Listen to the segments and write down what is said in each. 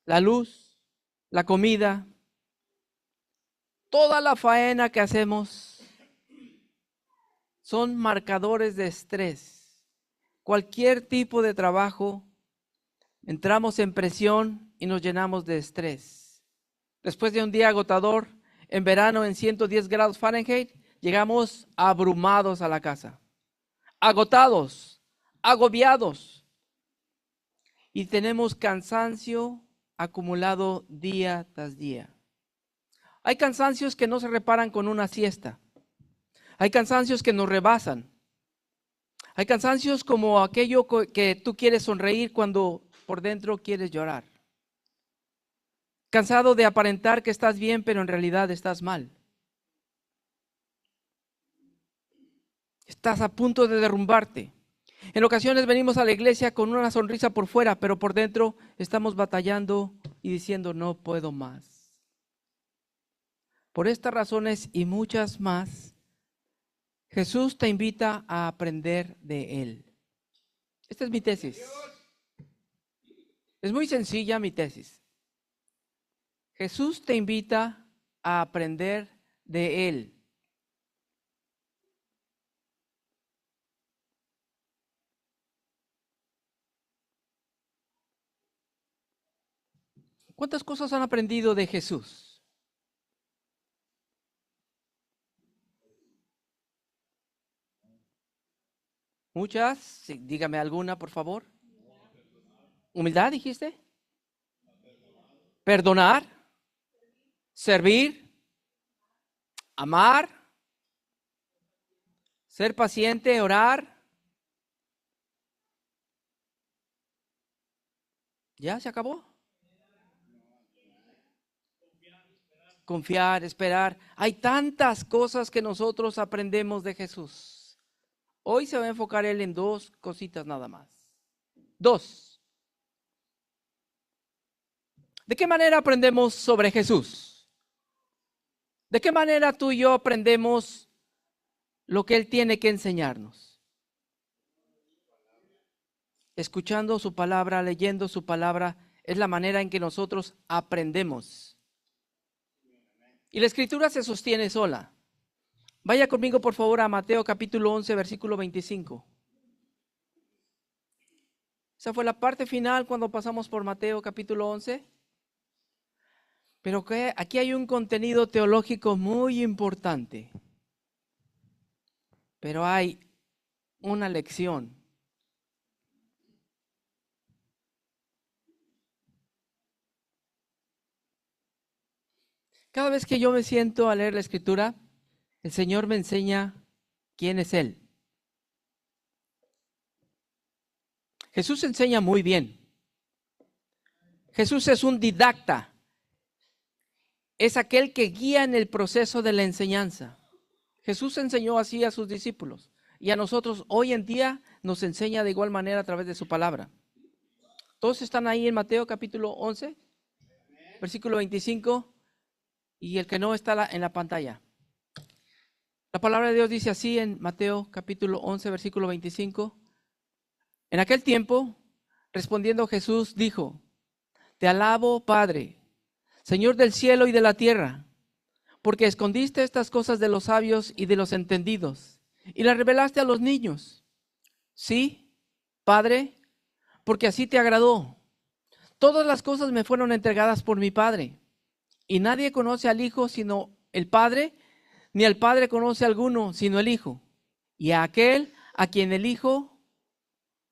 la luz, la comida, toda la faena que hacemos son marcadores de estrés. Cualquier tipo de trabajo, entramos en presión y nos llenamos de estrés. Después de un día agotador, en verano en 110 grados Fahrenheit, llegamos abrumados a la casa, agotados, agobiados, y tenemos cansancio acumulado día tras día. Hay cansancios que no se reparan con una siesta. Hay cansancios que nos rebasan. Hay cansancios como aquello que tú quieres sonreír cuando por dentro quieres llorar. Cansado de aparentar que estás bien, pero en realidad estás mal. Estás a punto de derrumbarte. En ocasiones venimos a la iglesia con una sonrisa por fuera, pero por dentro estamos batallando y diciendo no puedo más. Por estas razones y muchas más, Jesús te invita a aprender de Él. Esta es mi tesis. Es muy sencilla mi tesis. Jesús te invita a aprender de Él. ¿Cuántas cosas han aprendido de Jesús? Muchas. Sí, dígame alguna, por favor. Humildad, dijiste. Perdonar. Servir. Amar. Ser paciente, orar. ¿Ya se acabó? Confiar, esperar. Hay tantas cosas que nosotros aprendemos de Jesús. Hoy se va a enfocar él en dos cositas nada más. Dos. ¿De qué manera aprendemos sobre Jesús? ¿De qué manera tú y yo aprendemos lo que Él tiene que enseñarnos? Escuchando su palabra, leyendo su palabra, es la manera en que nosotros aprendemos. Y la escritura se sostiene sola. Vaya conmigo por favor a Mateo capítulo 11, versículo 25. Esa fue la parte final cuando pasamos por Mateo capítulo 11. Pero que aquí hay un contenido teológico muy importante. Pero hay una lección. Cada vez que yo me siento a leer la escritura, el Señor me enseña quién es Él. Jesús enseña muy bien. Jesús es un didacta. Es aquel que guía en el proceso de la enseñanza. Jesús enseñó así a sus discípulos y a nosotros hoy en día nos enseña de igual manera a través de su palabra. Todos están ahí en Mateo capítulo 11, versículo 25, y el que no está en la pantalla. La palabra de Dios dice así en Mateo capítulo 11, versículo 25. En aquel tiempo, respondiendo Jesús, dijo: Te alabo, Padre, Señor del cielo y de la tierra, porque escondiste estas cosas de los sabios y de los entendidos, y las revelaste a los niños. Sí, Padre, porque así te agradó. Todas las cosas me fueron entregadas por mi Padre, y nadie conoce al Hijo sino el Padre, ni al Padre conoce a alguno sino el Hijo, y a aquel a quien el Hijo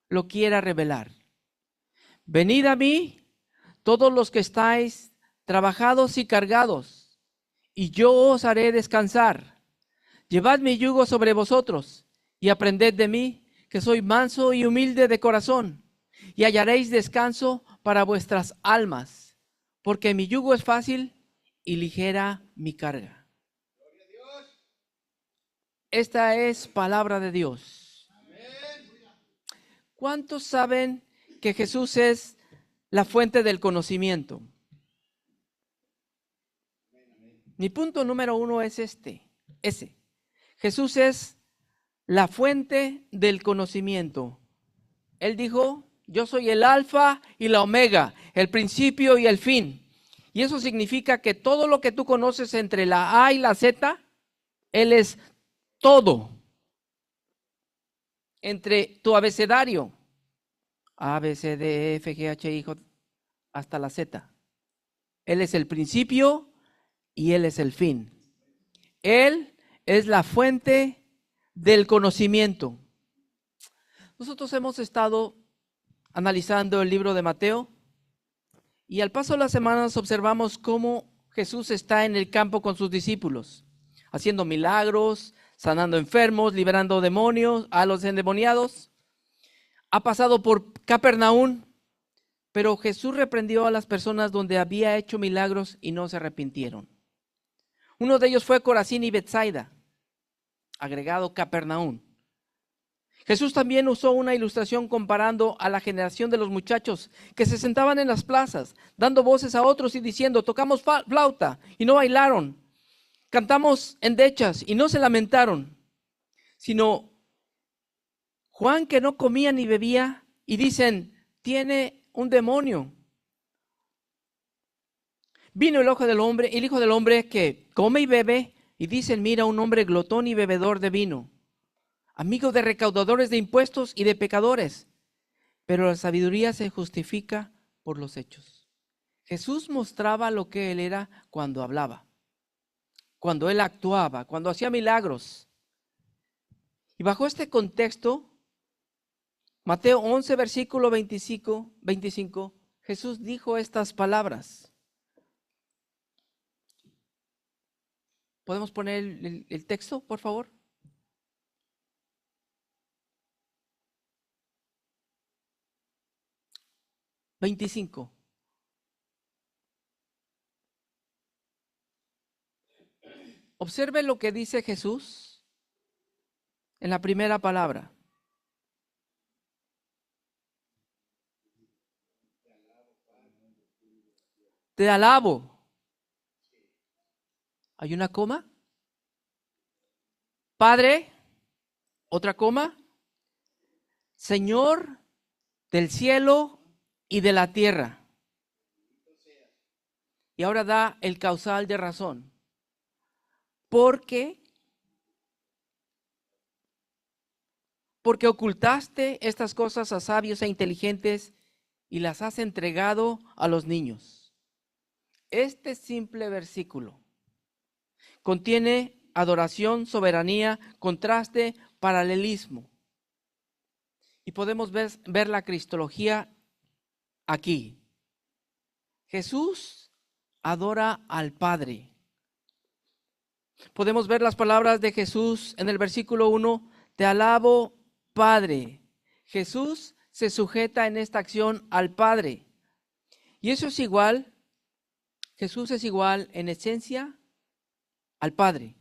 lo quiera revelar. Venid a mí, todos los que estáis trabajados y cargados, y yo os haré descansar. Llevad mi yugo sobre vosotros, y aprended de mí, que soy manso y humilde de corazón, y hallaréis descanso para vuestras almas, porque mi yugo es fácil y ligera mi carga. Esta es palabra de Dios. ¿Cuántos saben que Jesús es la fuente del conocimiento? Mi punto número 1 es ese. Jesús es la fuente del conocimiento. Él dijo: yo soy el alfa y la omega, el principio y el fin. Y eso significa que todo lo que tú conoces entre la A y la Z, Él es todo. Entre tu abecedario, A, B, C, D, E, F, G, H, I, J, hasta la Z. Él es el principio y Él es el fin. Él es la fuente del conocimiento. Nosotros hemos estado analizando el libro de Mateo y al paso de las semanas observamos cómo Jesús está en el campo con sus discípulos, haciendo milagros, sanando enfermos, liberando demonios, a los endemoniados. Ha pasado por Capernaum, pero Jesús reprendió a las personas donde había hecho milagros y no se arrepintieron. Uno de ellos fue Corazín y Betsaida, agregado Capernaum. Jesús también usó una ilustración comparando a la generación de los muchachos que se sentaban en las plazas, dando voces a otros y diciendo, tocamos flauta y no bailaron, cantamos endechas y no se lamentaron, sino Juan que no comía ni bebía y dicen, tiene un demonio. Vino el Hijo del Hombre que come y bebe y dicen, mira un hombre glotón y bebedor de vino, amigo de recaudadores de impuestos y de pecadores, pero la sabiduría se justifica por los hechos. Jesús mostraba lo que Él era cuando hablaba, cuando Él actuaba, cuando hacía milagros. Y bajo este contexto, Mateo 11, versículo 25, Jesús dijo estas palabras. ¿Podemos poner el texto, por favor? Observe lo que dice Jesús en la primera palabra. Te alabo. ¿Hay una coma? Padre, otra coma. Señor del cielo y de la tierra. Y ahora da el causal de razón. Porque ocultaste estas cosas a sabios e inteligentes y las has entregado a los niños. Este simple versículo contiene adoración, soberanía, contraste, paralelismo. Y podemos ver la cristología aquí. Jesús adora al Padre. Podemos ver las palabras de Jesús en el versículo 1, te alabo, Padre. Jesús se sujeta en esta acción al Padre. Y eso es igual, Jesús es igual en esencia al Padre.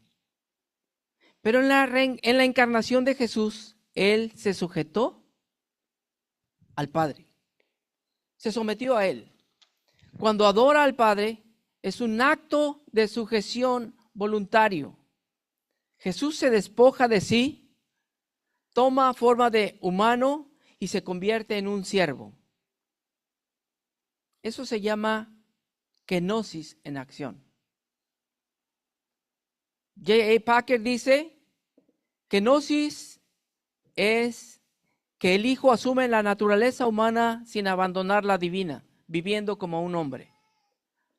Pero en la encarnación de Jesús, Él se sujetó al Padre. Se sometió a Él. Cuando adora al Padre, es un acto de sujeción voluntario. Jesús se despoja de sí, toma forma de humano y se convierte en un siervo. Eso se llama kenosis en acción. J.A. Packer dice, kenosis es que el Hijo asume la naturaleza humana sin abandonar la divina, viviendo como un hombre.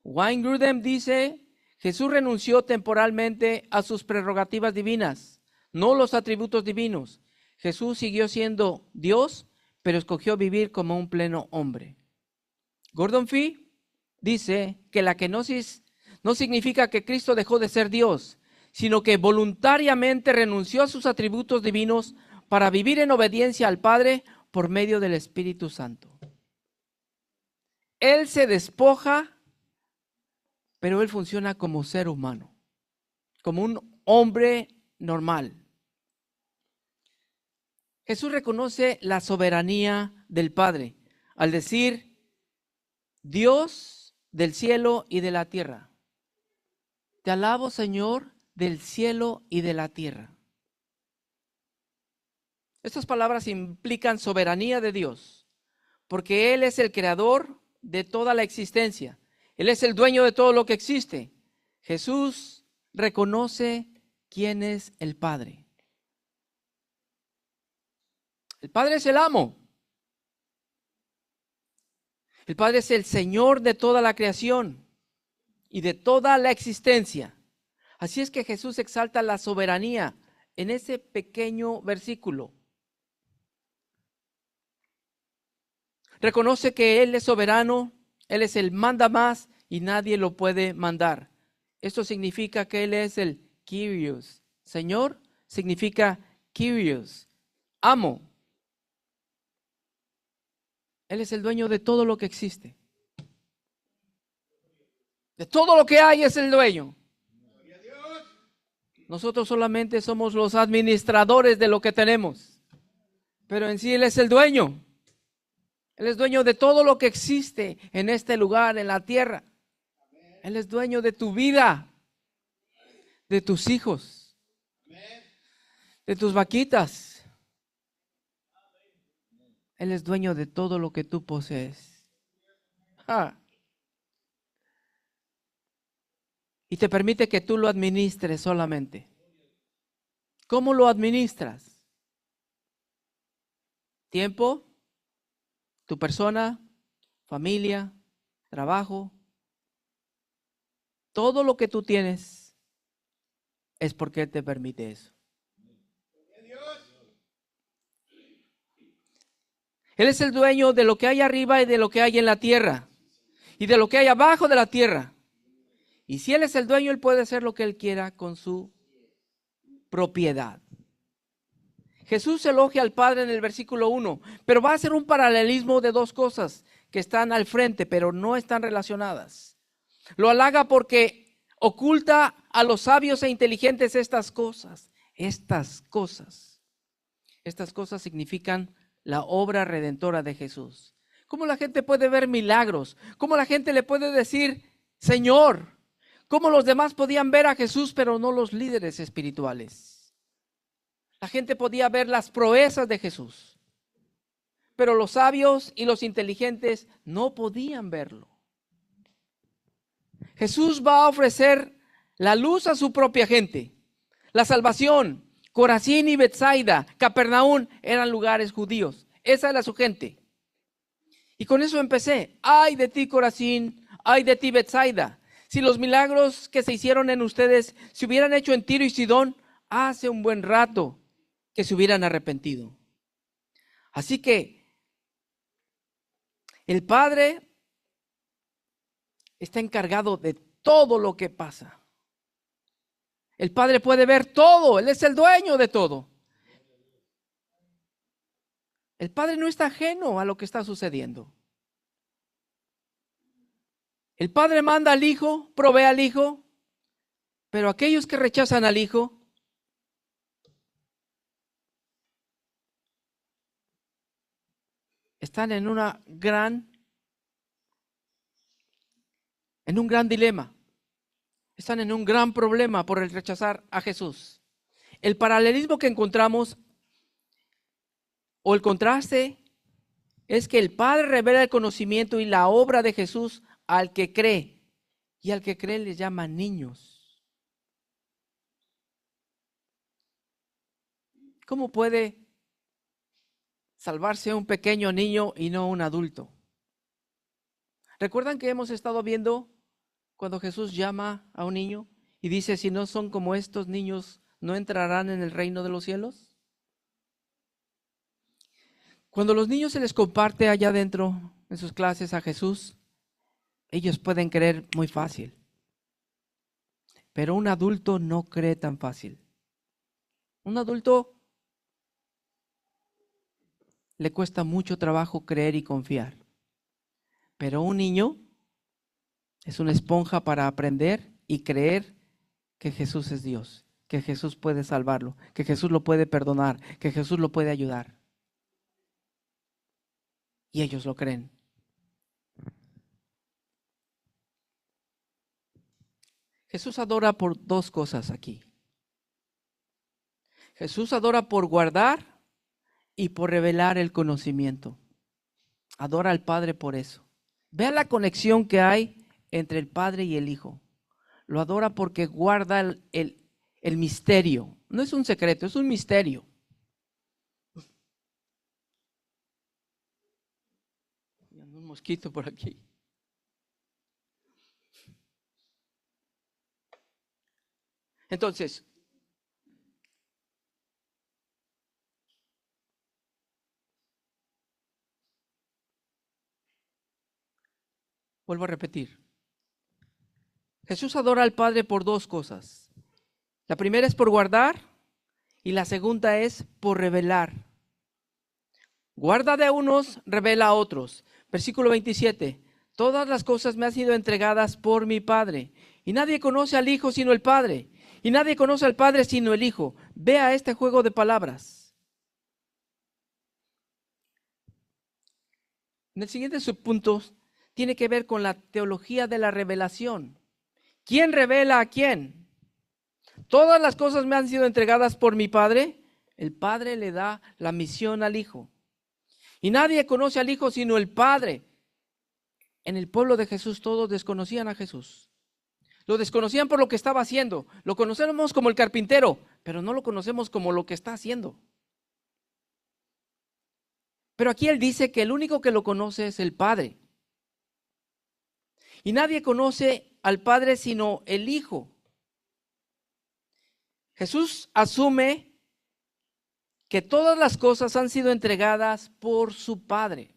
Wayne Grudem dice, Jesús renunció temporalmente a sus prerrogativas divinas, no los atributos divinos. Jesús siguió siendo Dios, pero escogió vivir como un pleno hombre. Gordon Fee dice que la kenosis no significa que Cristo dejó de ser Dios, sino que voluntariamente renunció a sus atributos divinos para vivir en obediencia al Padre por medio del Espíritu Santo. Él se despoja, pero Él funciona como ser humano, como un hombre normal. Jesús reconoce la soberanía del Padre al decir, Dios del cielo y de la tierra. Te alabo, Señor, del cielo y de la tierra. Estas palabras implican soberanía de Dios, porque Él es el creador de toda la existencia. Él es el dueño de todo lo que existe. Jesús reconoce quién es el Padre. El Padre es el amo. El Padre es el Señor de toda la creación y de toda la existencia. Así es que Jesús exalta la soberanía en ese pequeño versículo. Reconoce que Él es soberano, Él es el manda más y nadie lo puede mandar. Esto significa que Él es el Kyrios. Señor significa Kyrios, amo. Él es el dueño de todo lo que existe. De todo lo que hay es el dueño. Nosotros solamente somos los administradores de lo que tenemos. Pero en sí Él es el dueño. Él es dueño de todo lo que existe en este lugar, en la tierra. Él es dueño de tu vida, de tus hijos, de tus vaquitas. Él es dueño de todo lo que tú posees. Y te permite que tú lo administres solamente. ¿Cómo lo administras? Tiempo, tu persona, familia, trabajo. Todo lo que tú tienes es porque Él te permite eso. Él es el dueño de lo que hay arriba y de lo que hay en la tierra. Y de lo que hay abajo de la tierra. Y si Él es el dueño, Él puede hacer lo que Él quiera con su propiedad. Jesús elogia al Padre en el versículo 1, pero va a hacer un paralelismo de dos cosas que están al frente, pero no están relacionadas. Lo halaga porque oculta a los sabios e inteligentes estas cosas. Estas cosas significan la obra redentora de Jesús. ¿Cómo la gente puede ver milagros? ¿Cómo la gente le puede decir, Señor? ¿Cómo los demás podían ver a Jesús, pero no los líderes espirituales? La gente podía ver las proezas de Jesús, pero los sabios y los inteligentes no podían verlo. Jesús va a ofrecer la luz a su propia gente, la salvación. Corazín y Betsaida, Capernaum eran lugares judíos. Esa era su gente. Y con eso empecé. Ay de ti, Corazín, ay de ti, Betsaida. Si los milagros que se hicieron en ustedes se hubieran hecho en Tiro y Sidón, hace un buen rato que se hubieran arrepentido. Así que el Padre está encargado de todo lo que pasa. El Padre puede ver todo, Él es el dueño de todo. El Padre no está ajeno a lo que está sucediendo. El Padre manda al Hijo, provee al Hijo, pero aquellos que rechazan al Hijo, están en un gran dilema. Están en un gran problema por el rechazar a Jesús. El paralelismo que encontramos o el contraste es que el Padre revela el conocimiento y la obra de Jesús al que cree, y al que cree les llama niños. ¿Cómo puede salvarse un pequeño niño y no un adulto? ¿Recuerdan que hemos estado viendo cuando Jesús llama a un niño y dice, si no son como estos niños, no entrarán en el reino de los cielos? Cuando los niños se les comparte allá adentro en sus clases a Jesús, ellos pueden creer muy fácil. Pero un adulto no cree tan fácil. Un adulto le cuesta mucho trabajo creer y confiar. Pero un niño es una esponja para aprender y creer que Jesús es Dios, que Jesús puede salvarlo, que Jesús lo puede perdonar, que Jesús lo puede ayudar. Y ellos lo creen. Jesús adora por dos cosas aquí. Jesús adora por guardar y por revelar el conocimiento. Adora al Padre por eso. Vea la conexión que hay entre el Padre y el Hijo. Lo adora porque guarda el misterio. No es un secreto, es un misterio. Hay un mosquito por aquí. Entonces, vuelvo a repetir. Jesús adora al Padre por dos cosas. La primera es por guardar y la segunda es por revelar. Guarda de unos, revela a otros. Versículo 27. Todas las cosas me han sido entregadas por mi Padre. Y nadie conoce al Hijo sino el Padre. Y nadie conoce al Padre sino el Hijo. Vea este juego de palabras. En el siguiente subpunto tiene que ver con la teología de la revelación. ¿Quién revela a quién? Todas las cosas me han sido entregadas por mi Padre. El Padre le da la misión al Hijo. Y nadie conoce al Hijo sino el Padre. En el pueblo de Jesús todos desconocían a Jesús. Lo desconocían por lo que estaba haciendo. Lo conocemos como el carpintero, pero no lo conocemos como lo que está haciendo. Pero aquí él dice que el único que lo conoce es el Padre. Y nadie conoce al Padre sino el Hijo. Jesús asume que todas las cosas han sido entregadas por su Padre.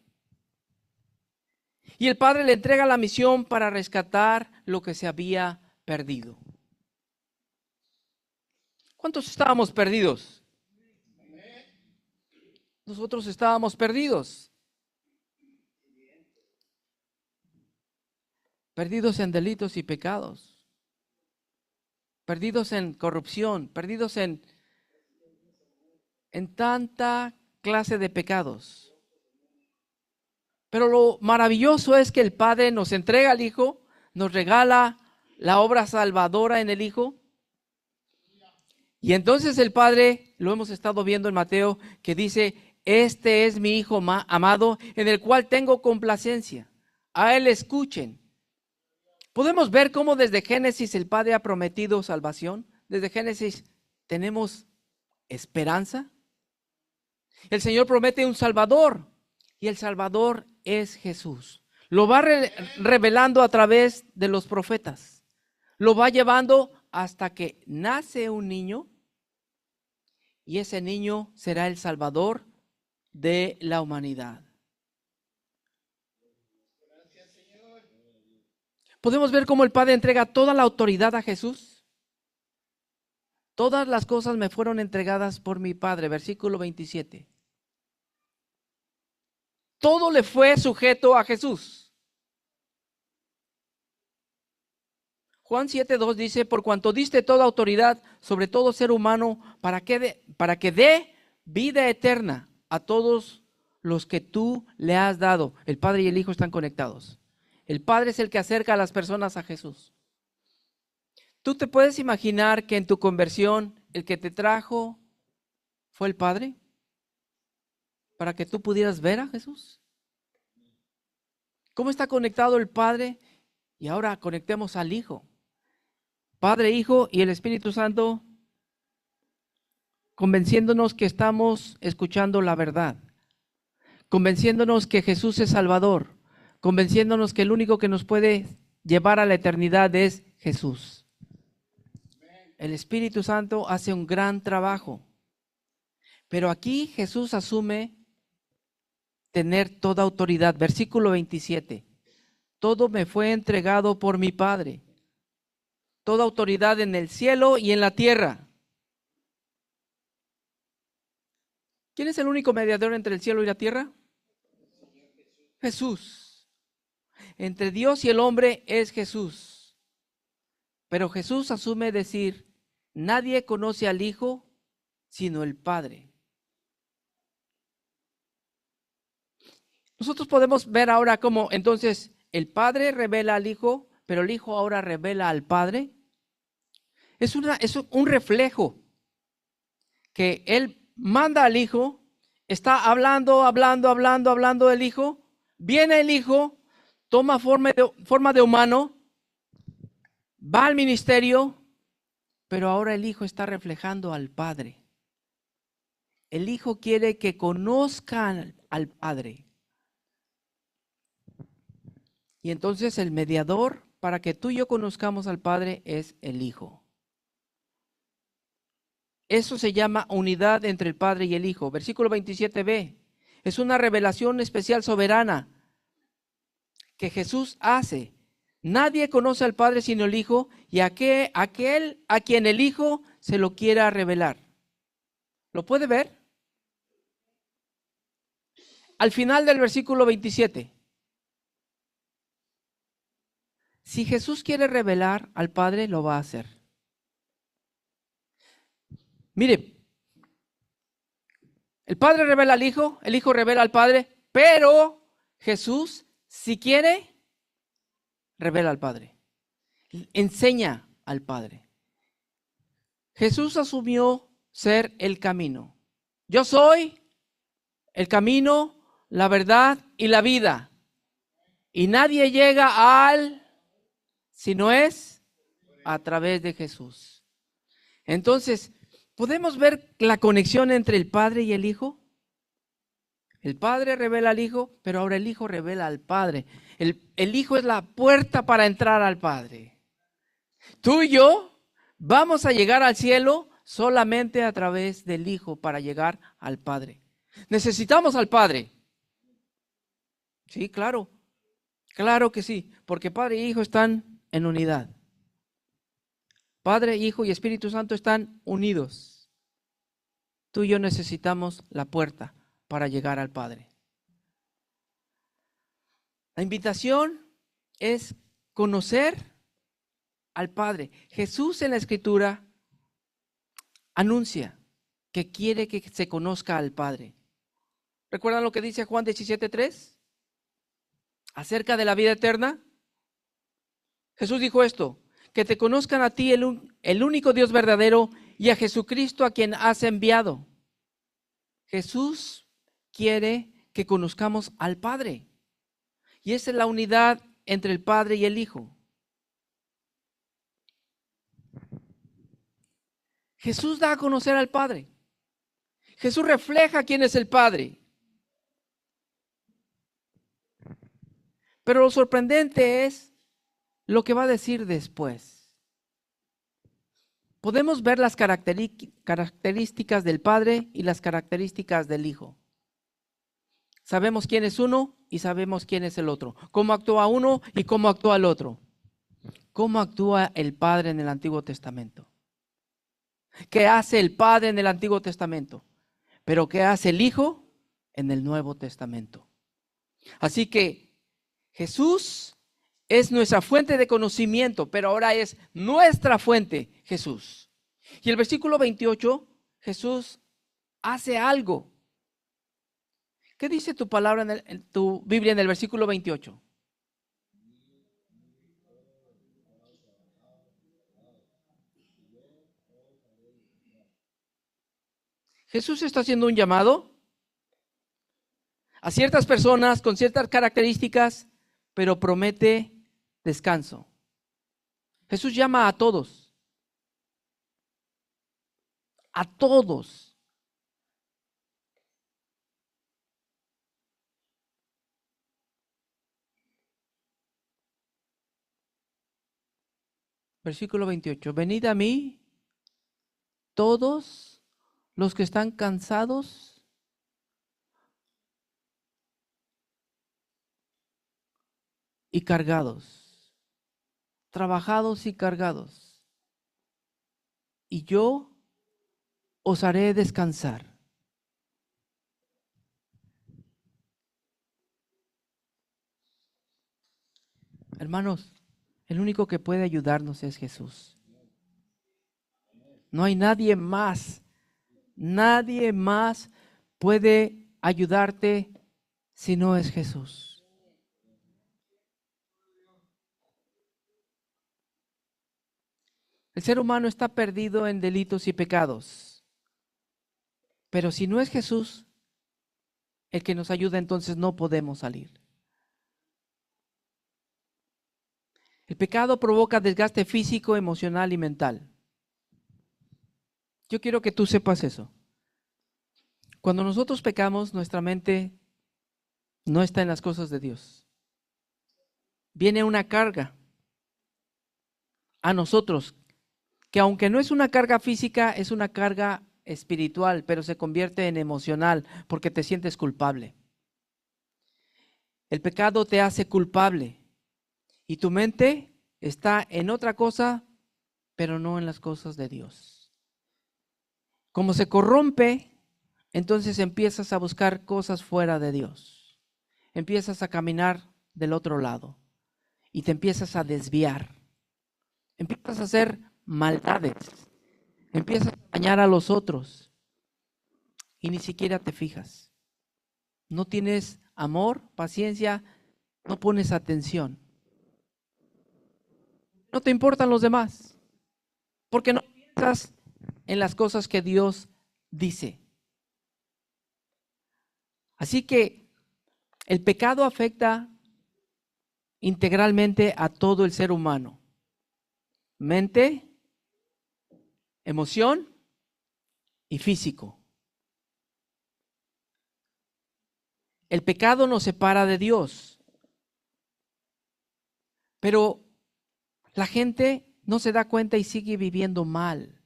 Y el Padre le entrega la misión para rescatar lo que se había perdido. ¿Cuántos estábamos perdidos? Nosotros estábamos perdidos. Perdidos en delitos y pecados. Perdidos en corrupción. Perdidos en tanta clase de pecados. Pero lo maravilloso es que el Padre nos entrega al Hijo, nos regala la obra salvadora en el Hijo. Y entonces el Padre, lo hemos estado viendo en Mateo, que dice, este es mi Hijo amado, en el cual tengo complacencia. A Él escuchen. Podemos ver cómo desde Génesis el Padre ha prometido salvación. Desde Génesis tenemos esperanza. El Señor promete un Salvador y el Salvador es Jesús. Lo va revelando a través de los profetas. Lo va llevando hasta que nace un niño y ese niño será el Salvador de la humanidad. Podemos ver cómo el Padre entrega toda la autoridad a Jesús. Todas las cosas me fueron entregadas por mi Padre, versículo 27. Todo le fue sujeto a Jesús. Juan 7:2 dice, por cuanto diste toda autoridad sobre todo ser humano, para que dé vida eterna a todos los que tú le has dado. El Padre y el Hijo están conectados. El Padre es el que acerca a las personas a Jesús. ¿Tú te puedes imaginar que en tu conversión el que te trajo fue el Padre? Para que tú pudieras ver a Jesús. ¿Cómo está conectado el Padre? Y ahora conectemos al Hijo. Padre, Hijo y el Espíritu Santo, convenciéndonos que estamos escuchando la verdad, convenciéndonos que Jesús es Salvador, convenciéndonos que el único que nos puede llevar a la eternidad es Jesús. El Espíritu Santo hace un gran trabajo, pero aquí Jesús asume tener toda autoridad. Versículo 27. Todo me fue entregado por mi Padre. Toda autoridad en el cielo y en la tierra. ¿Quién es el único mediador entre el cielo y la tierra? Jesús. Entre Dios y el hombre es Jesús. Pero Jesús asume decir, nadie conoce al Hijo sino el Padre. Nosotros podemos ver ahora cómo entonces el Padre revela al Hijo, pero el Hijo ahora revela al Padre. Es un reflejo que Él manda al Hijo, está hablando del Hijo, viene el Hijo, toma forma de humano, va al ministerio, pero ahora el Hijo está reflejando al Padre. El Hijo quiere que conozcan al Padre. Y entonces el mediador para que tú y yo conozcamos al Padre es el Hijo. Eso se llama unidad entre el Padre y el Hijo. Versículo 27b. Es una revelación especial soberana que Jesús hace. Nadie conoce al Padre sino el Hijo y aquel a quien el Hijo se lo quiera revelar. ¿Lo puede ver? Al final del versículo 27. Si Jesús quiere revelar al Padre, lo va a hacer. Mire, el Padre revela al Hijo, el Hijo revela al Padre, pero Jesús, si quiere, revela al Padre. Enseña al Padre. Jesús asumió ser el camino. Yo soy el camino, la verdad y la vida. Y nadie llega si no es a través de Jesús. Entonces, ¿podemos ver la conexión entre el Padre y el Hijo? El Padre revela al Hijo, pero ahora el Hijo revela al Padre. El Hijo es la puerta para entrar al Padre. Tú y yo vamos a llegar al cielo solamente a través del Hijo para llegar al Padre. Necesitamos al Padre. Sí, claro. Claro que sí, porque Padre e Hijo están en unidad. Padre, Hijo y Espíritu Santo están unidos. Tú y yo necesitamos la puerta para llegar al Padre. La invitación es conocer al Padre. Jesús en la Escritura anuncia que quiere que se conozca al Padre. ¿Recuerdan lo que dice Juan 17:3? Acerca de la vida eterna. Jesús dijo esto: que te conozcan a ti, el único Dios verdadero, y a Jesucristo a quien has enviado. Jesús quiere que conozcamos al Padre. Y esa es la unidad entre el Padre y el Hijo. Jesús da a conocer al Padre. Jesús refleja quién es el Padre. Pero lo sorprendente es lo que va a decir después. Podemos ver las características del Padre y las características del Hijo. Sabemos quién es uno y sabemos quién es el otro. Cómo actúa uno y cómo actúa el otro. ¿Cómo actúa el Padre en el Antiguo Testamento? ¿Qué hace el Padre en el Antiguo Testamento? Pero ¿qué hace el Hijo en el Nuevo Testamento? Así que Jesús es nuestra fuente de conocimiento, pero ahora es nuestra fuente Jesús. Y el versículo 28, Jesús hace algo. ¿Qué dice tu palabra en tu Biblia en el versículo 28? Jesús está haciendo un llamado a ciertas personas con ciertas características, pero promete descanso. Jesús llama a todos. A todos. Versículo 28. Venid a mí todos los que están cansados y cargados, trabajados y cargados, y yo os haré descansar. Hermanos, el único que puede ayudarnos es Jesús. No hay nadie más. Nadie más puede ayudarte si no es Jesús. El ser humano está perdido en delitos y pecados. Pero si no es Jesús el que nos ayuda, entonces no podemos salir. El pecado provoca desgaste físico, emocional y mental. Yo quiero que tú sepas eso. Cuando nosotros pecamos, nuestra mente no está en las cosas de Dios. Viene una carga a nosotros, que aunque no es una carga física, es una carga espiritual, pero se convierte en emocional porque te sientes culpable. El pecado te hace culpable y tu mente está en otra cosa, pero no en las cosas de Dios. Como se corrompe, entonces empiezas a buscar cosas fuera de Dios. Empiezas a caminar del otro lado y te empiezas a desviar. Empiezas a hacer maldades. Empiezas a dañar a los otros y ni siquiera te fijas. No tienes amor, paciencia, no pones atención. No te importan los demás, porque no piensas en las cosas que Dios dice. Así que el pecado afecta integralmente a todo el ser humano. Mente, emoción y físico. El pecado nos separa de Dios, pero la gente no se da cuenta y sigue viviendo mal.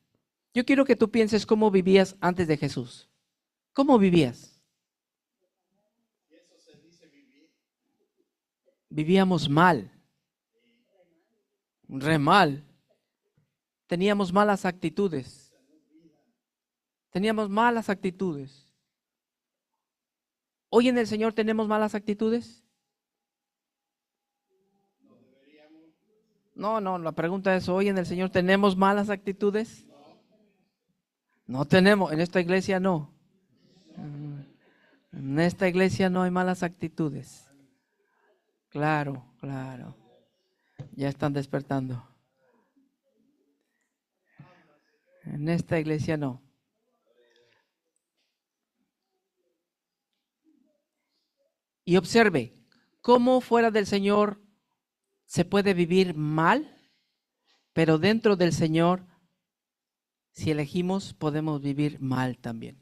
Yo quiero que tú pienses cómo vivías antes de Jesús. ¿Cómo vivías? Vivíamos mal, re mal. Teníamos malas actitudes. Teníamos malas actitudes. ¿Hoy en el Señor tenemos malas actitudes? No, la pregunta es, ¿hoy en el Señor tenemos malas actitudes? No tenemos, en esta iglesia no. En esta iglesia no hay malas actitudes. Claro. Ya están despertando. En esta iglesia no. Y observe, cómo fuera del Señor se puede vivir mal, pero dentro del Señor, si elegimos, podemos vivir mal también.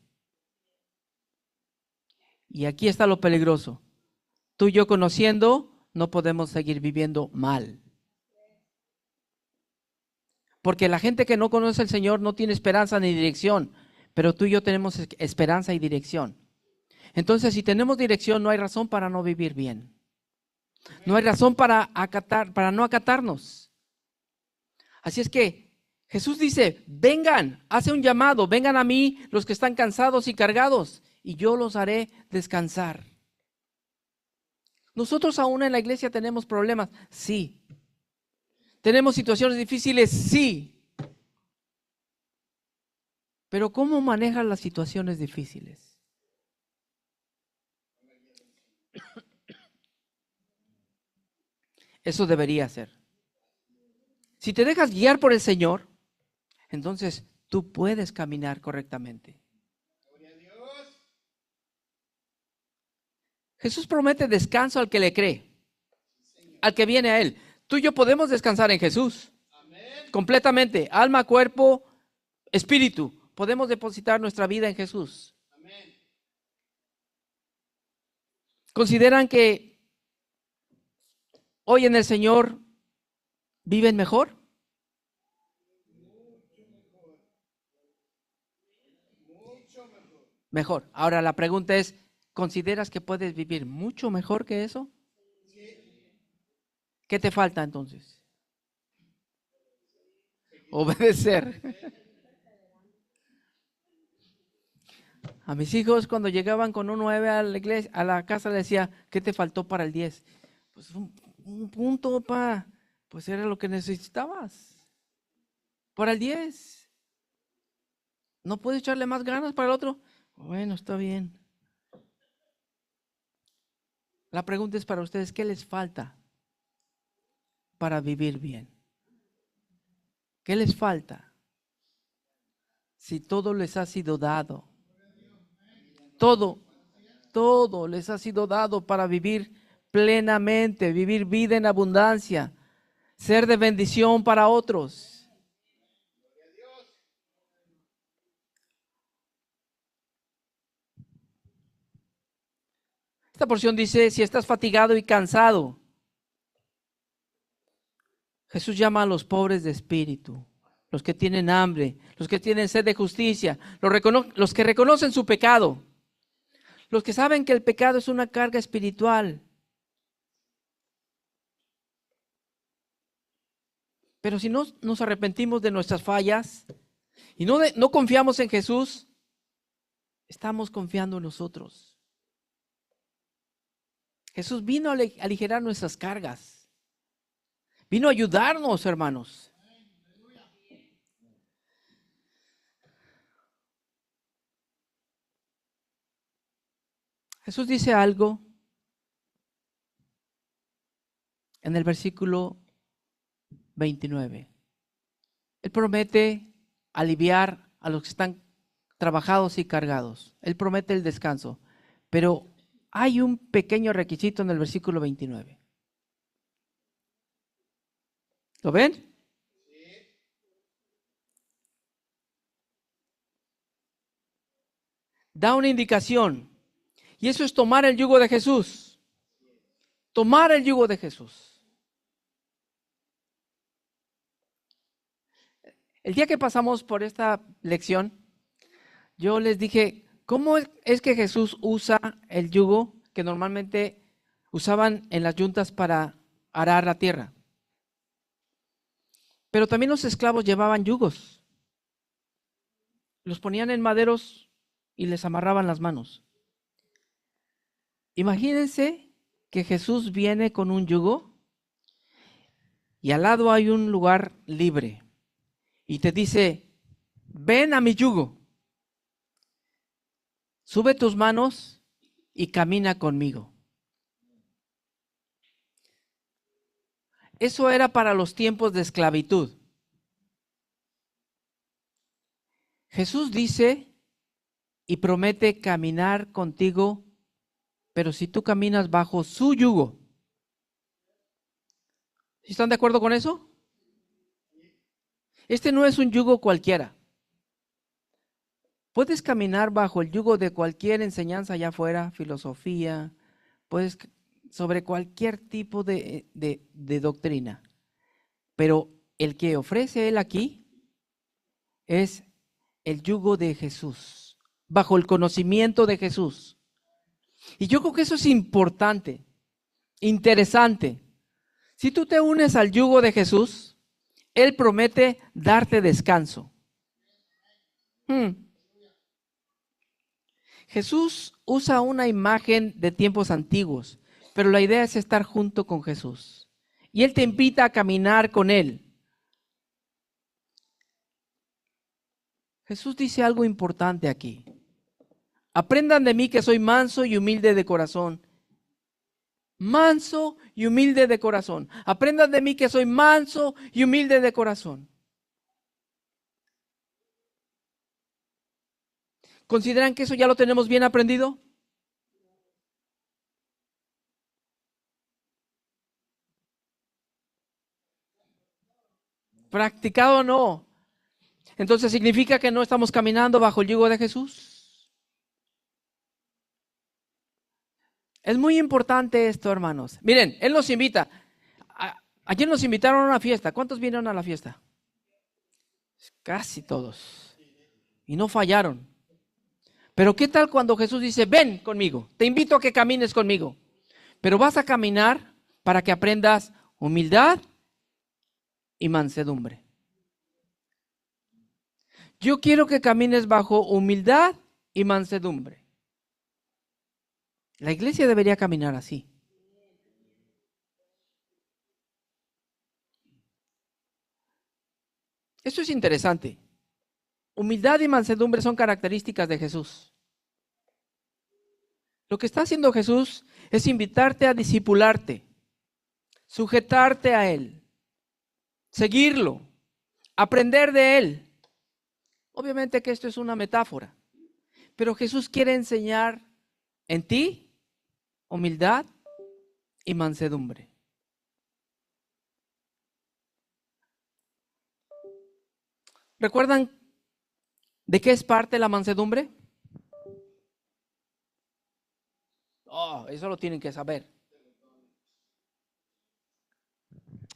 Y aquí está lo peligroso. Tú y yo conociendo, no podemos seguir viviendo mal. Porque la gente que no conoce al Señor no tiene esperanza ni dirección, pero tú y yo tenemos esperanza y dirección. Entonces, si tenemos dirección, no hay razón para no vivir bien. No hay razón para no acatarnos. Así es que Jesús dice, vengan, hace un llamado, vengan a mí los que están cansados y cargados, y yo los haré descansar. Nosotros aún en la iglesia tenemos problemas, sí. Tenemos situaciones difíciles, sí. Pero ¿cómo manejas las situaciones difíciles? Eso debería ser. Si te dejas guiar por el Señor, entonces tú puedes caminar correctamente. Jesús promete descanso al que le cree, al que viene a Él. Tú y yo podemos descansar en Jesús. Completamente, alma, cuerpo, espíritu. Podemos depositar nuestra vida en Jesús. ¿Consideran que hoy en el Señor viven mejor? Mejor. Ahora la pregunta es, ¿consideras que puedes vivir mucho mejor que eso? ¿Qué te falta entonces? Obedecer. A mis hijos cuando llegaban con un 9 a la iglesia, a la casa, le decía, ¿qué te faltó para el 10? Pues un punto, pa. Pues era lo que necesitabas. Para el 10. ¿No puedes echarle más ganas para el otro? Bueno, está bien. La pregunta es para ustedes, ¿qué les falta para vivir bien? ¿Qué les falta? Si todo les ha sido dado. Todo les ha sido dado para vivir plenamente, vivir vida en abundancia, ser de bendición para otros. Esta porción dice, si estás fatigado y cansado, Jesús llama a los pobres de espíritu, los que tienen hambre, los que tienen sed de justicia, los que reconocen su pecado, los que saben que el pecado es una carga espiritual. Pero si no nos arrepentimos de nuestras fallas y no confiamos en Jesús, estamos confiando en nosotros. Jesús vino a aligerar nuestras cargas. Vino a ayudarnos, hermanos. Jesús dice algo en el versículo 29. Él promete aliviar a los que están trabajados y cargados. Él promete el descanso. Pero hay un pequeño requisito en el versículo 29. ¿Lo ven? Da una indicación. Y eso es tomar el yugo de Jesús. Tomar el yugo de Jesús. El día que pasamos por esta lección, yo les dije, ¿cómo es que Jesús usa el yugo que normalmente usaban en las yuntas para arar la tierra? Pero también los esclavos llevaban yugos. Los ponían en maderos y les amarraban las manos. Imagínense que Jesús viene con un yugo y al lado hay un lugar libre y te dice, ven a mi yugo, sube tus manos y camina conmigo. Eso era para los tiempos de esclavitud. Jesús dice y promete caminar contigo, pero si tú caminas bajo su yugo. ¿Están de acuerdo con eso? Este no es un yugo cualquiera. Puedes caminar bajo el yugo de cualquier enseñanza allá afuera, filosofía, puedes sobre cualquier tipo de doctrina. Pero el que ofrece él aquí es el yugo de Jesús, bajo el conocimiento de Jesús. Y yo creo que eso es importante, interesante. Si tú te unes al yugo de Jesús, Él promete darte descanso. Jesús usa una imagen de tiempos antiguos, pero la idea es estar junto con Jesús. Y Él te invita a caminar con Él. Jesús dice algo importante aquí. Aprendan de mí que soy manso y humilde de corazón. Manso y humilde de corazón. Aprendan de mí que soy manso y humilde de corazón. ¿Consideran que eso ya lo tenemos bien aprendido? ¿Practicado o no? Entonces, ¿significa que no estamos caminando bajo el yugo de Jesús? Es muy importante esto, hermanos. Miren, Él nos invita. Ayer nos invitaron a una fiesta. ¿Cuántos vinieron a la fiesta? Casi todos. Y no fallaron. Pero ¿qué tal cuando Jesús dice, ven conmigo, te invito a que camines conmigo? Pero vas a caminar para que aprendas humildad y mansedumbre. Yo quiero que camines bajo humildad y mansedumbre. La iglesia debería caminar así. Esto es interesante. Humildad y mansedumbre son características de Jesús. Lo que está haciendo Jesús es invitarte a discipularte, sujetarte a Él, seguirlo, aprender de Él. Obviamente que esto es una metáfora, pero Jesús quiere enseñar en ti humildad y mansedumbre. ¿Recuerdan de qué es parte la mansedumbre? Oh, eso lo tienen que saber.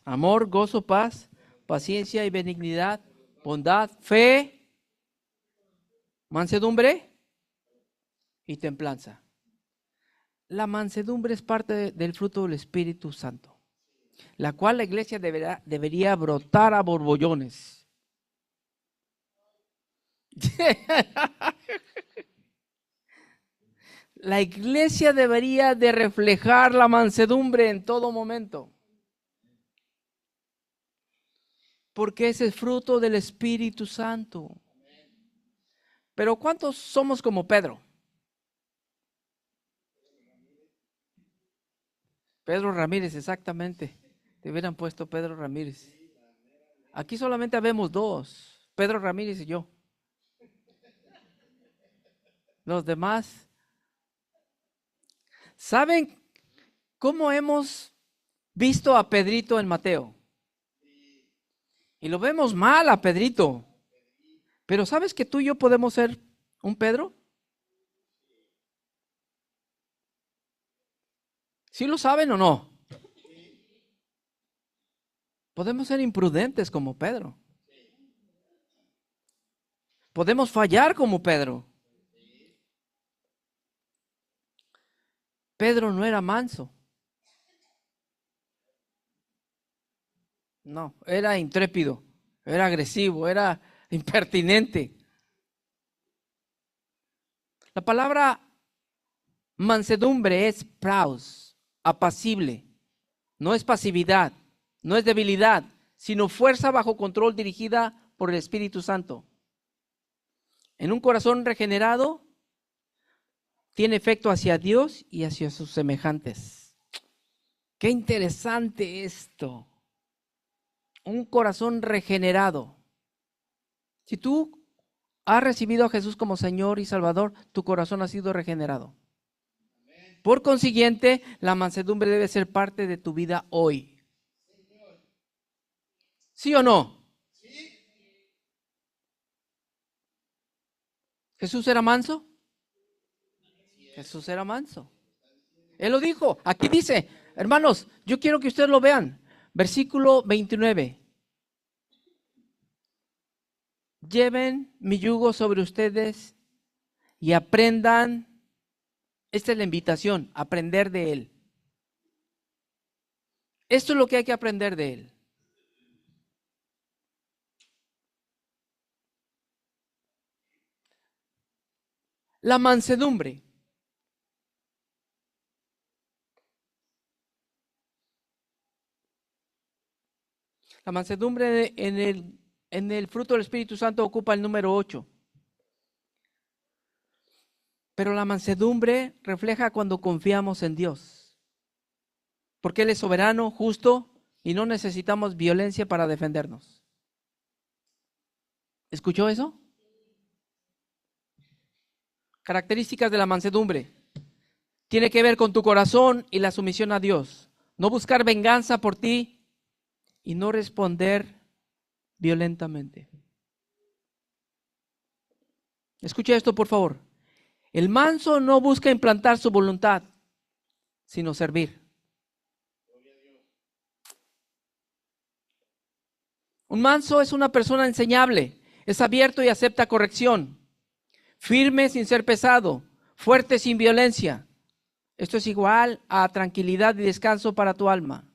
Amor, gozo, paz, paciencia y benignidad, bondad, fe, mansedumbre y templanza. La mansedumbre es parte del fruto del Espíritu Santo, la cual la iglesia debería brotar a borbollones. La iglesia debería de reflejar la mansedumbre en todo momento, porque ese es fruto del Espíritu Santo. Pero ¿cuántos somos como Pedro? Pedro Ramírez, exactamente. Te hubieran puesto Pedro Ramírez. Aquí solamente habemos dos, Pedro Ramírez y yo. Los demás, ¿saben cómo hemos visto a Pedrito en Mateo? Y lo vemos mal a Pedrito. Pero ¿sabes que tú y yo podemos ser un Pedro? ¿Sí lo saben o no? Podemos ser imprudentes como Pedro. Podemos fallar como Pedro. Pedro no era manso. No, era intrépido, era agresivo, era impertinente. La palabra mansedumbre es praus, apacible. No es pasividad, no es debilidad, sino fuerza bajo control dirigida por el Espíritu Santo. En un corazón regenerado, tiene efecto hacia Dios y hacia sus semejantes. Qué interesante esto. Un corazón regenerado. Si tú has recibido a Jesús como Señor y Salvador, tu corazón ha sido regenerado. Por consiguiente, la mansedumbre debe ser parte de tu vida hoy. ¿Sí o no? ¿Jesús era manso? Jesús era manso. Él lo dijo. Aquí dice, hermanos, yo quiero que ustedes lo vean. Versículo 29. Lleven mi yugo sobre ustedes y aprendan. Esta es la invitación, aprender de Él. Esto es lo que hay que aprender de Él. La mansedumbre. La mansedumbre en el fruto del Espíritu Santo ocupa el número 8. Pero la mansedumbre refleja cuando confiamos en Dios. Porque Él es soberano, justo y no necesitamos violencia para defendernos. ¿Escuchó eso? Características de la mansedumbre. Tiene que ver con tu corazón y la sumisión a Dios. No buscar venganza por ti y no responder violentamente. Escucha esto, por favor. El manso no busca implantar su voluntad, sino servir. Un manso es una persona enseñable, es abierto y acepta corrección, firme sin ser pesado, fuerte sin violencia. Esto es igual a tranquilidad y descanso para tu alma.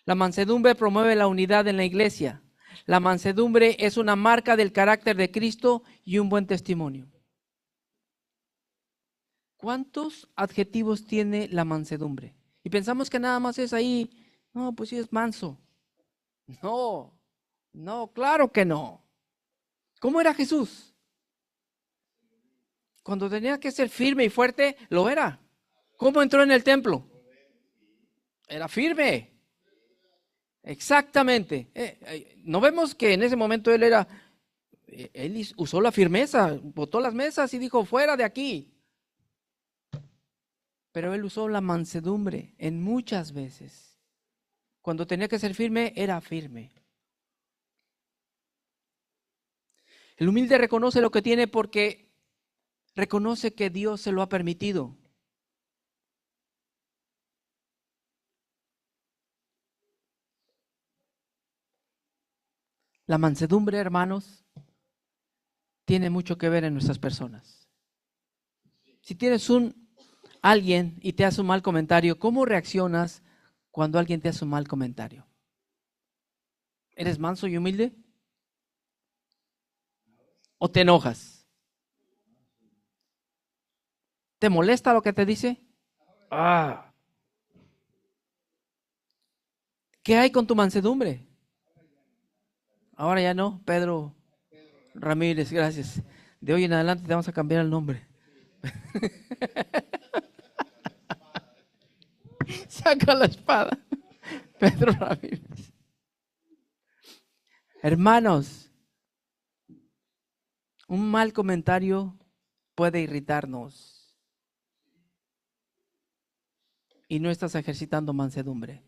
La mansedumbre promueve la unidad en la iglesia. La mansedumbre es una marca del carácter de Cristo y un buen testimonio. ¿Cuántos adjetivos tiene la mansedumbre? Y pensamos que nada más es ahí, no, pues sí es manso. No, no, claro que no. ¿Cómo era Jesús? Cuando tenía que ser firme y fuerte, lo era. ¿Cómo entró en el templo? Era firme. Exactamente. No vemos que en ese momento él usó la firmeza, botó las mesas y dijo, fuera de aquí. Pero él usó la mansedumbre en muchas veces. Cuando tenía que ser firme, era firme. El humilde reconoce lo que tiene porque reconoce que Dios se lo ha permitido. La mansedumbre, hermanos, tiene mucho que ver en nuestras personas. Si tienes alguien y te hace un mal comentario, ¿cómo reaccionas cuando alguien te hace un mal comentario? ¿Eres manso y humilde? ¿O te enojas? ¿Te molesta lo que te dice? ¿Qué hay con tu mansedumbre? Ahora ya no, Pedro Ramírez, gracias. De hoy en adelante te vamos a cambiar el nombre. Saca la espada. Pedro Ramírez. Hermanos, un mal comentario puede irritarnos y no estás ejercitando mansedumbre.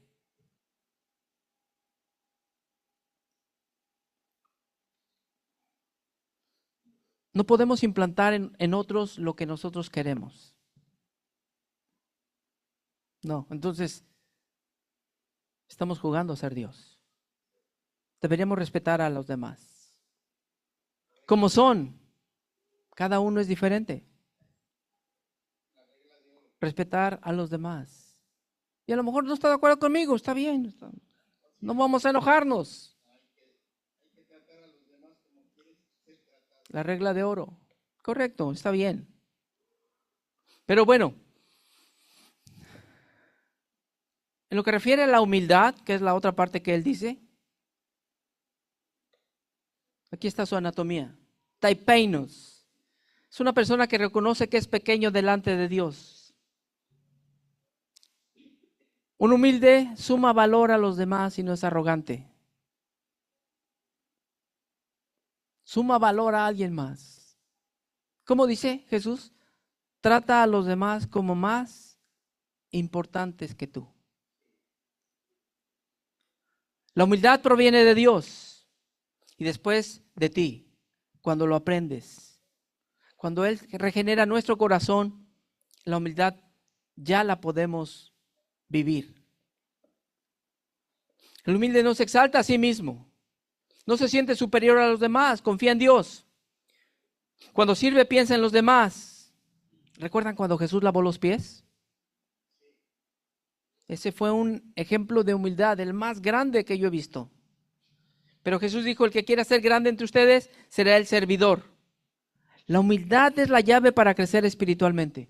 No podemos implantar en otros lo que nosotros queremos. No, entonces estamos jugando a ser Dios. Deberíamos respetar a los demás. Como son, cada uno es diferente. Respetar a los demás. Y a lo mejor no está de acuerdo conmigo, está bien. No vamos a enojarnos. La regla de oro. Correcto, está bien. Pero bueno, en lo que refiere a la humildad, que es la otra parte que él dice, aquí está su anatomía. Taipeinos. Es una persona que reconoce que es pequeño delante de Dios. Un humilde suma valor a los demás y no es arrogante. Suma valor a alguien más. ¿Cómo dice Jesús? Trata a los demás como más importantes que tú. La humildad proviene de Dios y después de ti, cuando lo aprendes. Cuando Él regenera nuestro corazón, la humildad ya la podemos vivir. El humilde no se exalta a sí mismo, no se siente superior a los demás, confía en Dios. Cuando sirve, piensa en los demás. ¿Recuerdan cuando Jesús lavó los pies? Ese fue un ejemplo de humildad, el más grande que yo he visto. Pero Jesús dijo, el que quiera ser grande entre ustedes será el servidor. La humildad es la llave para crecer espiritualmente.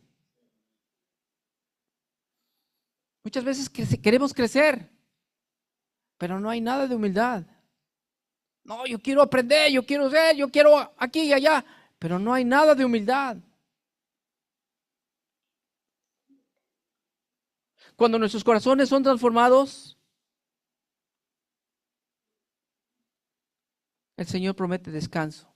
Muchas veces queremos crecer, pero no hay nada de humildad. No, yo quiero aprender, yo quiero ser, yo quiero aquí y allá, pero no hay nada de humildad. Cuando nuestros corazones son transformados, el Señor promete descanso.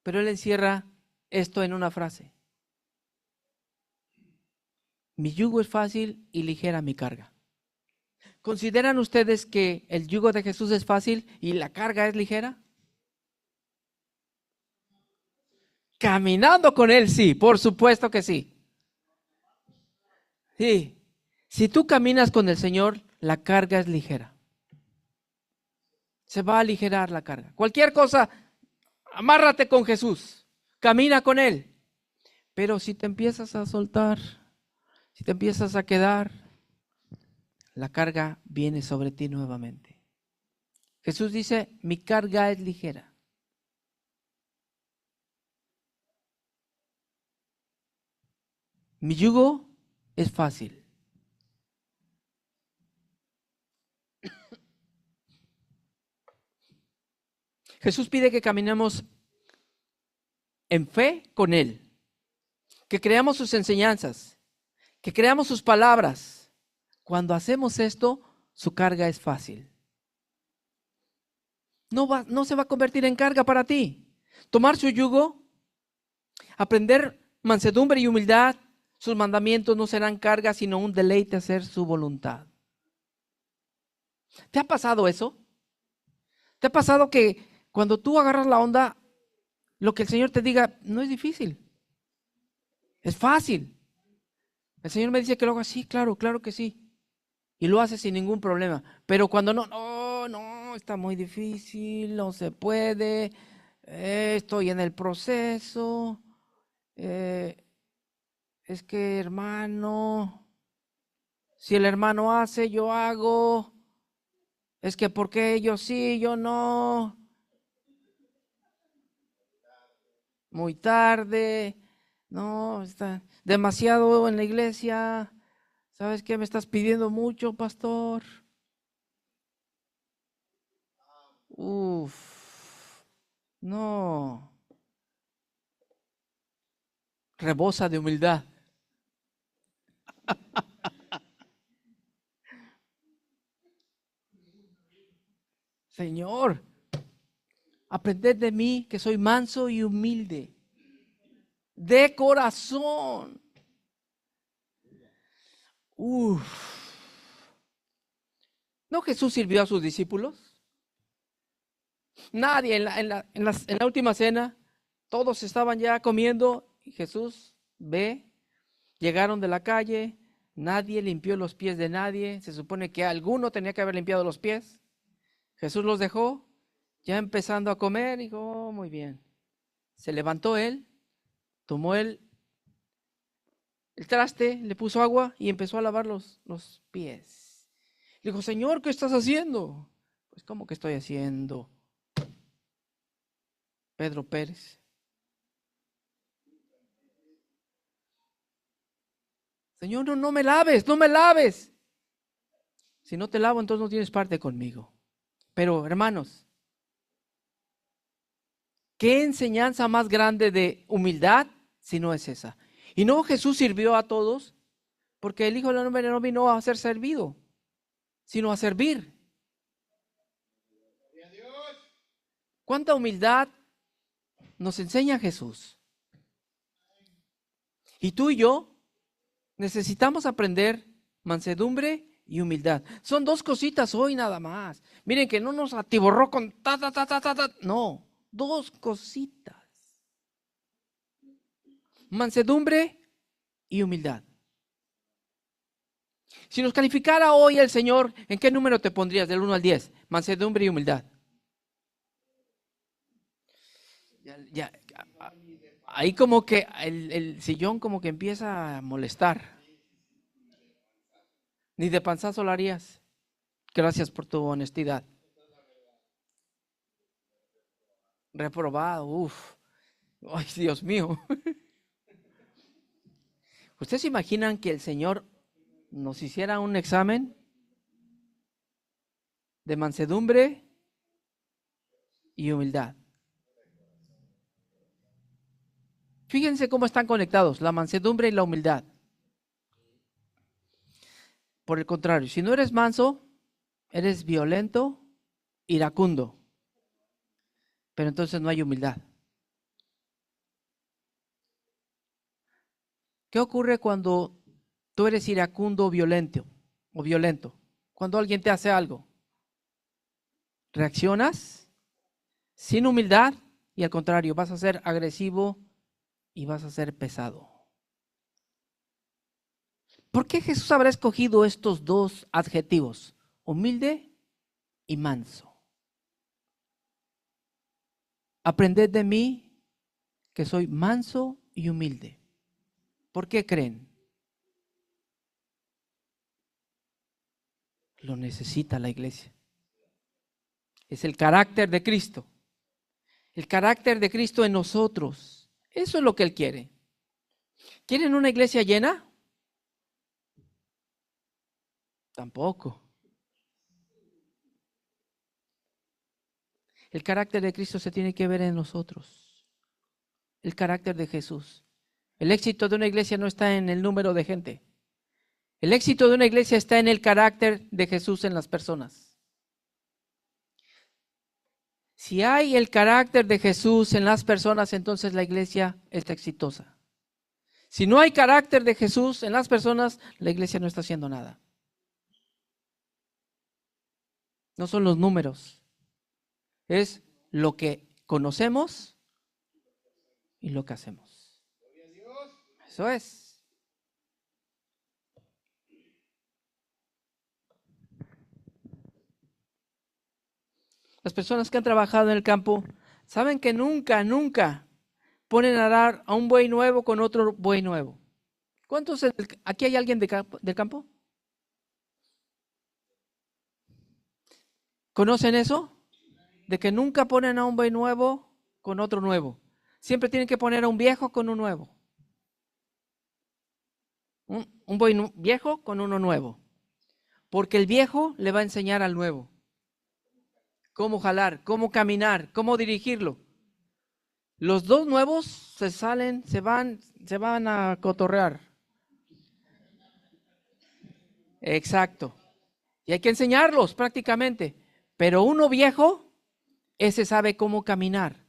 Pero Él encierra esto en una frase. Mi yugo es fácil y ligera mi carga. ¿Consideran ustedes que el yugo de Jesús es fácil y la carga es ligera? Caminando con Él, sí, por supuesto que sí. Sí, si tú caminas con el Señor, la carga es ligera. Se va a aligerar la carga. Cualquier cosa, amárrate con Jesús, camina con Él. Pero si te empiezas a soltar, si te empiezas a quedar, la carga viene sobre ti nuevamente. Jesús dice, mi carga es ligera. Mi yugo es fácil. Jesús pide que caminemos en fe con Él, que creamos sus enseñanzas, que creamos sus palabras. Cuando hacemos esto, su carga es fácil. No se va a convertir en carga para ti. Tomar su yugo, aprender mansedumbre y humildad, sus mandamientos no serán carga, sino un deleite hacer su voluntad. ¿Te ha pasado eso? ¿Te ha pasado que cuando tú agarras la onda, lo que el Señor te diga no es difícil? Es fácil. El Señor me dice que lo haga así, claro, claro que sí. Y lo hace sin ningún problema. Pero cuando no, está muy difícil, no se puede, estoy en el proceso, es que hermano, si el hermano hace, yo hago, es que ¿por qué ellos sí, yo no? Muy tarde, no, está demasiado en la iglesia. ¿Sabes qué? Me estás pidiendo mucho, pastor. Uf, no. Rebosa de humildad. Señor, aprended de mí que soy manso y humilde, de corazón. Uf. ¿No Jesús sirvió a sus discípulos? Nadie en la última cena, todos estaban ya comiendo y Jesús ve, llegaron de la calle, nadie limpió los pies de nadie, se supone que alguno tenía que haber limpiado los pies. Jesús los dejó, ya empezando a comer, dijo, oh, muy bien. Se levantó él, tomó el traste, le puso agua y empezó a lavar los pies. Le dijo, Señor, ¿qué estás haciendo? Pues, ¿cómo que estoy haciendo? Pedro Pérez. Señor, no me laves, no me laves. Si no te lavo, entonces no tienes parte conmigo. Pero, hermanos, ¿qué enseñanza más grande de humildad si no es esa? Y no, Jesús sirvió a todos, porque el Hijo del Hombre no vino a ser servido, sino a servir. ¿Cuánta humildad nos enseña Jesús? Y tú y yo necesitamos aprender mansedumbre y humildad. Son dos cositas hoy nada más. Miren que no nos atiborró con ta. No, dos cositas. Mansedumbre y humildad. Si nos calificara hoy el Señor, ¿en qué número te pondrías del 1 al 10? Mansedumbre y humildad. Ya, ahí como que el sillón como que empieza a molestar. Ni de panzazo lo harías. Gracias por tu honestidad. Reprobado, uff. Ay, Dios mío. ¿Ustedes se imaginan que el Señor nos hiciera un examen de mansedumbre y humildad? Fíjense cómo están conectados la mansedumbre y la humildad. Por el contrario, si no eres manso, eres violento, iracundo. Pero entonces no hay humildad. ¿Qué ocurre cuando tú eres iracundo o violento? Cuando alguien te hace algo, reaccionas sin humildad y al contrario, vas a ser agresivo y vas a ser pesado. ¿Por qué Jesús habrá escogido estos dos adjetivos? Humilde y manso. Aprended de mí que soy manso y humilde. ¿Por qué creen? Lo necesita la iglesia. Es el carácter de Cristo. El carácter de Cristo en nosotros. Eso es lo que Él quiere. ¿Quieren una iglesia llena? Tampoco. El carácter de Cristo se tiene que ver en nosotros. El carácter de Jesús. El éxito de una iglesia no está en el número de gente. El éxito de una iglesia está en el carácter de Jesús en las personas. Si hay el carácter de Jesús en las personas, entonces la iglesia está exitosa. Si no hay carácter de Jesús en las personas, la iglesia no está haciendo nada. No son los números. Es lo que conocemos y lo que hacemos. Eso es. Las personas que han trabajado en el campo saben que nunca ponen a arar a un buey nuevo con otro buey nuevo. ¿Cuántos? ¿Aquí hay alguien del campo? ¿Conocen eso? De que nunca ponen a un buey nuevo con otro nuevo. Siempre tienen que poner a un viejo con un nuevo. Un buey viejo con uno nuevo. Porque el viejo le va a enseñar al nuevo cómo jalar, cómo caminar, cómo dirigirlo. Los dos nuevos se van a cotorrear. Exacto. Y hay que enseñarlos prácticamente. Pero uno viejo, ese sabe cómo caminar.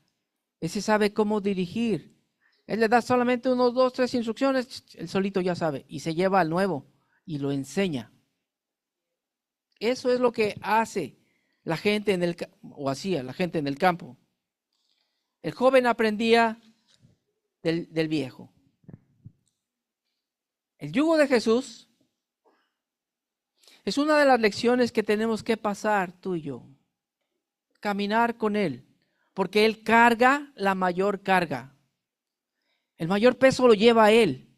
Ese sabe cómo dirigir. Él le da solamente unos 2, 3 instrucciones, él solito ya sabe. Y se lleva al nuevo y lo enseña. Eso es lo que hace la gente o hacía la gente en el campo. El joven aprendía del viejo. El yugo de Jesús es una de las lecciones que tenemos que pasar tú y yo. Caminar con Él, porque Él carga la mayor carga. El mayor peso lo lleva Él.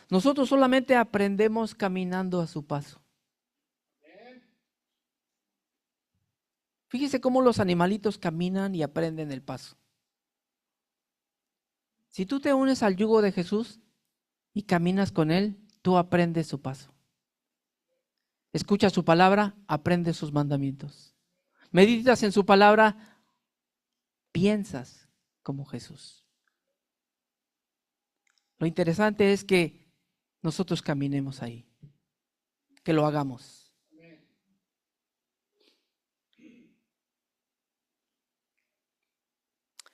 Nosotros solamente aprendemos caminando a su paso. Fíjese cómo los animalitos caminan y aprenden el paso. Si tú te unes al yugo de Jesús y caminas con Él, tú aprendes su paso. Escuchas su palabra, aprendes sus mandamientos. Meditas en su palabra, piensas como Jesús. Lo interesante es que nosotros caminemos ahí, que lo hagamos.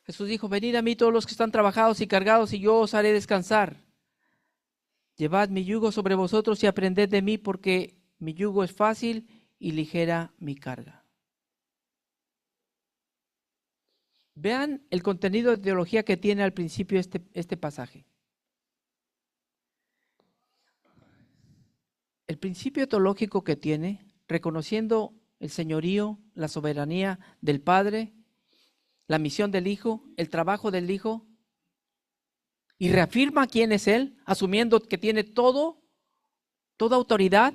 Jesús dijo, venid a mí todos los que están trabajados y cargados y yo os haré descansar. Llevad mi yugo sobre vosotros y aprended de mí porque mi yugo es fácil y ligera mi carga. Vean el contenido de teología que tiene al principio este pasaje. El principio teológico que tiene, reconociendo el señorío, la soberanía del Padre, la misión del Hijo, el trabajo del Hijo, y reafirma quién es Él, asumiendo que tiene toda autoridad,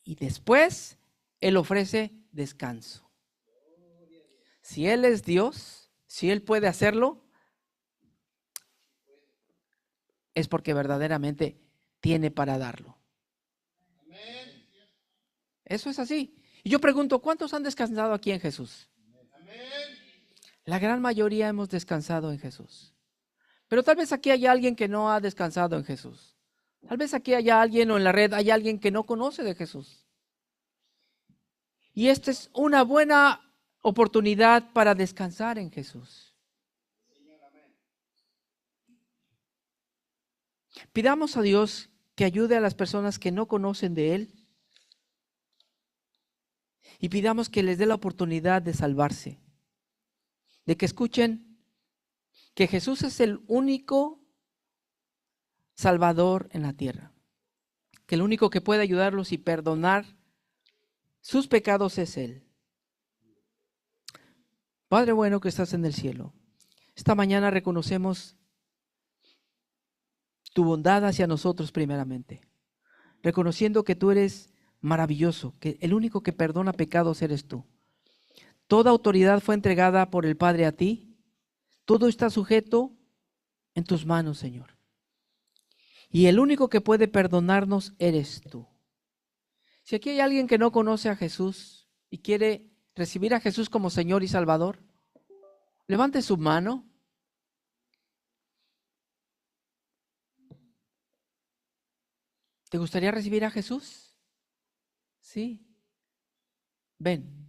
y después Él ofrece descanso. Si Él es Dios, si Él puede hacerlo, es porque verdaderamente tiene para darlo. Eso es así. Y yo pregunto, ¿cuántos han descansado aquí en Jesús? La gran mayoría hemos descansado en Jesús. Pero tal vez aquí haya alguien que no ha descansado en Jesús. Tal vez aquí haya alguien o en la red hay alguien que no conoce de Jesús. Y esta es una buena oportunidad para descansar en Jesús. Pidamos a Dios que ayude a las personas que no conocen de Él y pidamos que les dé la oportunidad de salvarse, de que escuchen que Jesús es el único Salvador en la tierra, que el único que puede ayudarlos y perdonar sus pecados es Él. Padre bueno que estás en el cielo, esta mañana reconocemos tu bondad hacia nosotros primeramente, reconociendo que tú eres maravilloso, que el único que perdona pecados eres tú. Toda autoridad fue entregada por el Padre a ti, todo está sujeto en tus manos, Señor. Y el único que puede perdonarnos eres tú. Si aquí hay alguien que no conoce a Jesús y quiere recibir a Jesús como Señor y Salvador, levante su mano. ¿Te gustaría recibir a Jesús? Sí. Ven.